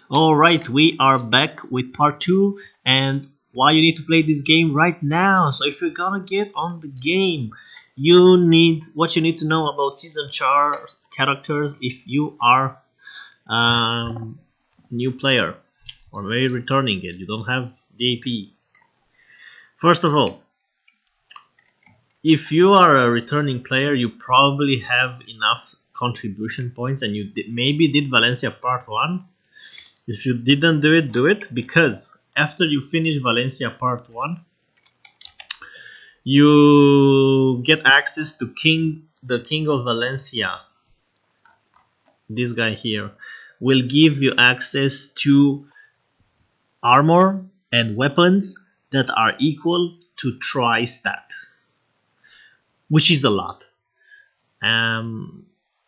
Alright, we are back with part 2 and why you need to play this game right now. So if you're gonna get on the game, what you need to know about season characters if you are new player or maybe returning it. You don't have the AP. First of all, if you are a returning player, you probably have enough contribution points and you maybe did Valencia part 1. If you didn't do it because after you finish Valencia part 1, you get access to the King of Valencia. This guy here will give you access to armor and weapons that are equal to tri-stat, which is a lot.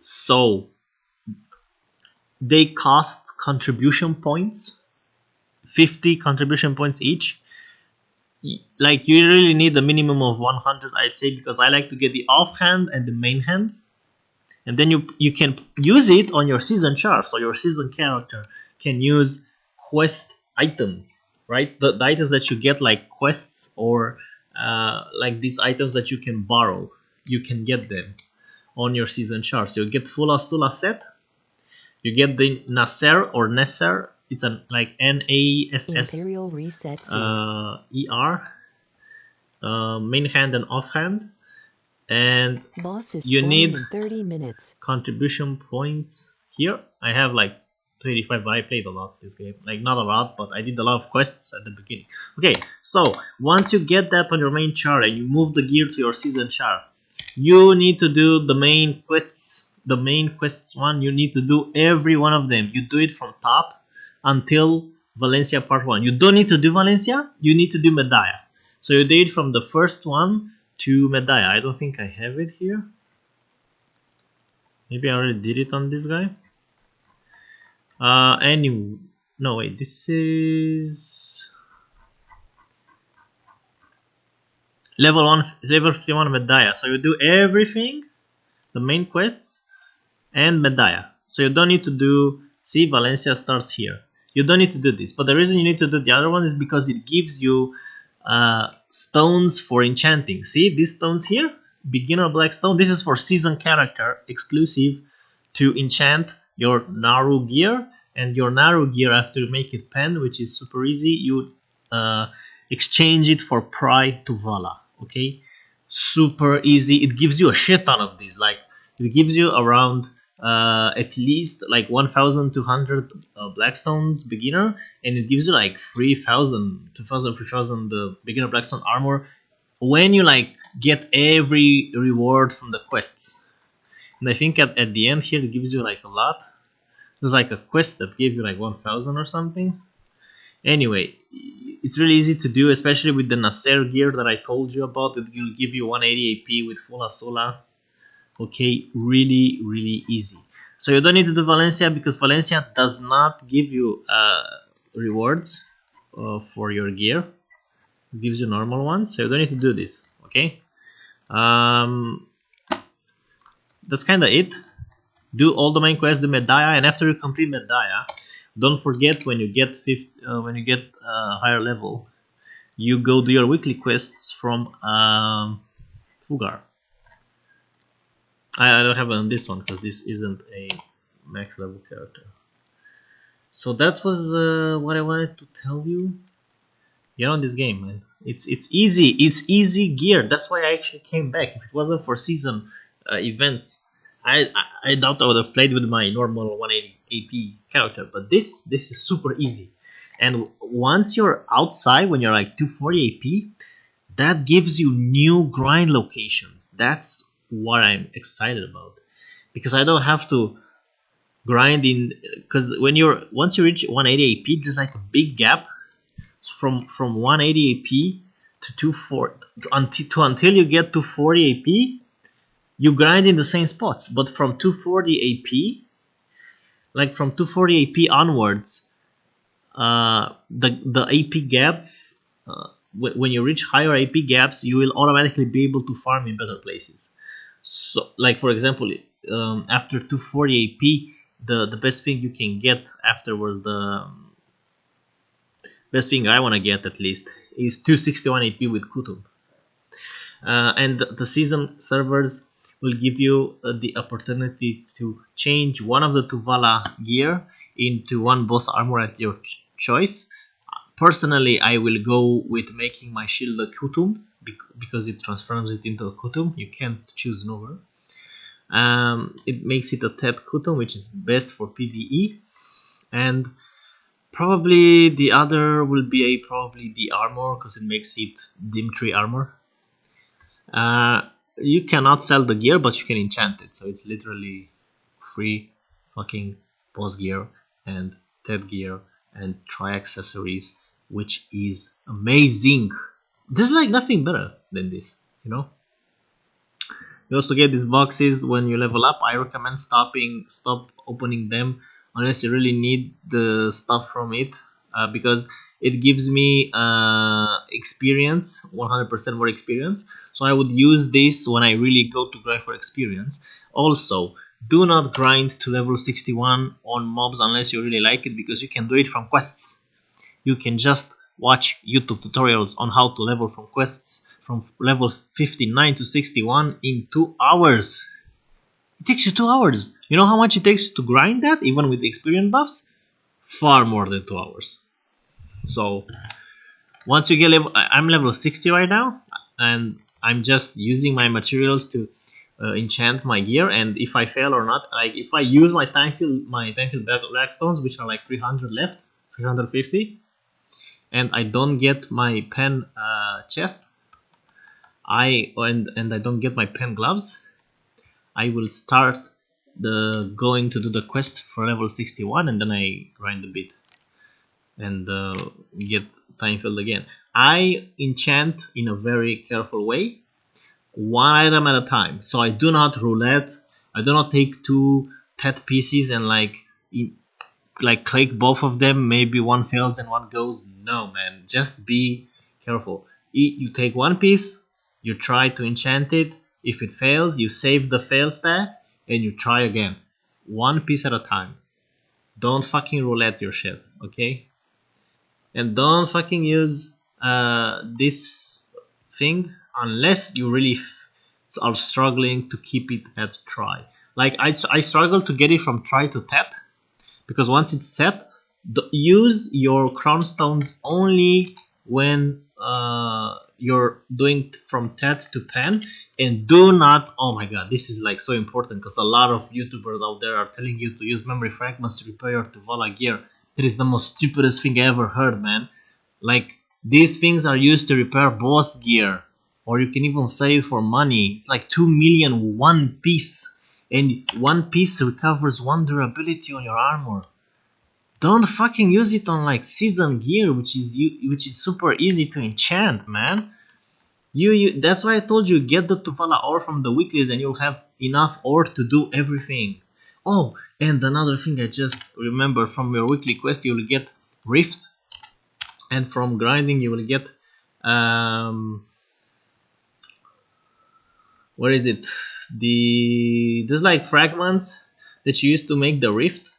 So they cost contribution points, 50 contribution points each. Like you really need a minimum of 100, I'd say, because I like to get the offhand and the main hand, and then you can use it on your season chart. So your season character can use quest items, right? The items that you get, like quests or like these items that you can borrow, you can get them on your season chart. So you get full Asula set, you get the Nasser or Nesser. It's a like NASS Imperial Reset ER, main hand and offhand, and Boss is you spawning need in 30 minutes. contribution points. Here I have like 25, but I played a lot this game, like not a lot, but I did a lot of quests at the beginning. Okay, so once you get that on your main chart and you move the gear to your season chart, you need to do the main quests. The main quests one, you need to do every one of them. You do it from top until Valencia part 1. You don't need to do Valencia, you need to do Medalla. So you do it from the first one to Medalla. I don't think I have it here. Maybe I already did it on this guy. Anyway, no wait, this is level 1, level 51 Medalla. So you do everything, the main quests and Medalla. So you don't need to do, see, Valencia starts here. You don't need to do this, but the reason you need to do the other one is because it gives you stones for enchanting. See these stones here, beginner black stone. This is for season character, exclusive to enchant your Naru gear, and your Naru gear, after you make it pen, which is super easy, you exchange it for Pry to Vala. Okay, super easy. It gives you a shit ton of these. Like it gives you around at least like 1,200 blackstones beginner, and it gives you like 3,000, 2,000, 3,000 beginner blackstone armor when you like get every reward from the quests. And I think at the end here it gives you like a lot. There's like a quest that gave you like 1,000 or something. Anyway, it's really easy to do, especially with the Nasser gear that I told you about. It will give you 180 AP with full Asula. Okay, really easy. So you don't need to do Valencia because Valencia does not give you rewards for your gear. It gives you normal ones, so you don't need to do this. Okay, that's kind of it. Do all the main quests, the Medalla, and after you complete Medalla, don't forget when you get higher level, you go do your weekly quests from Fugar. I don't have it on this one because this isn't a max level character. So that was what I wanted to tell you. Get on this game, man. It's easy. It's easy gear. That's why I actually came back. If it wasn't for season events, I doubt I would have played with my normal 180 AP character. But this is super easy. And once you're outside, when you're like 240 AP, that gives you new grind locations. That's what I'm excited about, because I don't have to grind in, because once you reach 180 AP, there's like a big gap from 180 AP to 240 until you get to 40 AP. You grind in the same spots, but from 240 AP, like from 240 AP onwards, the AP gaps, when you reach higher AP gaps, you will automatically be able to farm in better places. So, like for example, after 240 AP, the best thing you can get afterwards, the best thing I want to get at least, is 261 AP with Kutum. And the season servers will give you the opportunity to change one of the Tuvala gear into one boss armor at your choice. Personally, I will go with making my shield a Kutum because it transforms it into a Kutum. You can't choose Nova. It makes it a Tet Kutum, which is best for PvE, and probably the other will be probably the armor because it makes it Dim Tree armor. You cannot sell the gear, but you can enchant it, so it's literally free fucking boss gear and Tet gear and Tri accessories, which is amazing. There's like nothing better than this, you know. You also get these boxes when you level up. I recommend stop opening them unless you really need the stuff from it, because it gives me experience, 100% more experience. So I would use this when I really go to grind for experience. Also, do not grind to level 61 on mobs unless you really like it, because you can do it from quests. You can just watch YouTube tutorials on how to level from quests from level 59 to 61 in 2 hours. It takes you 2 hours. You know how much it takes to grind that, even with the experience buffs? Far more than 2 hours. So once you get level, I'm level 60 right now, and I'm just using my materials to enchant my gear. And if I fail or not, like if I use my time field blackstones, which are like 300 left, 350, and I don't get my pen chest, and I don't get my pen gloves, I will start going to do the quest for level 61, and then I grind a bit and get time filled again. I enchant in a very careful way, one item at a time. So I do not roulette. I do not take 2 Tet pieces and like click both of them. Maybe one fails and one goes. No, man. Just be careful. You take one piece, you try to enchant it. If it fails, you save the fail stack and you try again. One piece at a time. Don't fucking roulette your shit, okay? And don't fucking use this thing unless you really are struggling to keep it at try. Like I struggle to get it from try to Tet, because once it's set, use your crown stones only when you're doing from Tet to pen, and do not, oh my god, this is like so important, because a lot of YouTubers out there are telling you to use memory fragments to repair your Tuvala gear. That is the most stupidest thing I ever heard, man. Like, these things are used to repair boss gear, or you can even save for money. It's like 2 million one piece, and one piece recovers 1 durability on your armor. Don't fucking use it on like season gear, which is super easy to enchant, man. That's why I told you, get the Tuvala ore from the weeklies and you'll have enough ore to do everything. Oh, and another thing I just remember, from your weekly quest you will get Rift, and from grinding you will get where is it? There's like fragments that you use to make the Rift.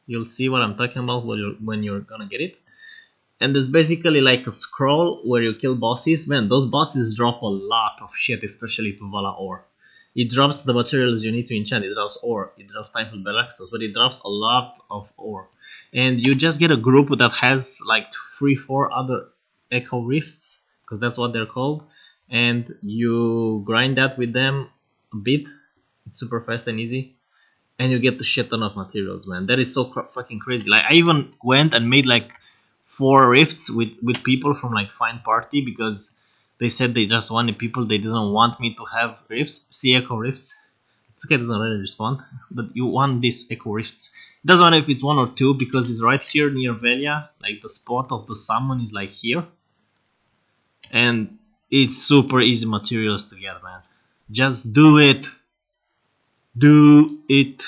You'll see what I'm talking about when you're gonna get it. And there's basically like a scroll where you kill bosses. Man, those bosses drop a lot of shit, especially Tuvala ore. It drops the materials you need to enchant. It drops ore. It drops time for Belaxtos, but it drops a lot of ore. And you just get a group that has like 3-4 other Echo Rifts, because that's what they're called. And you grind that with them a bit. It's super fast and easy. And you get a shit ton of materials, man. That is so fucking crazy. Like, I even went and made like 4 rifts with people from like Fine Party, because they said they just wanted people. They didn't want me to have rifts. See Echo Rifts. This guy doesn't really respond, but you want these Echo Rifts. It doesn't matter if it's 1 or 2, because it's right here near Velia. Like, the spot of the summon is like here. And it's super easy materials to get, man. Just do it. Do it.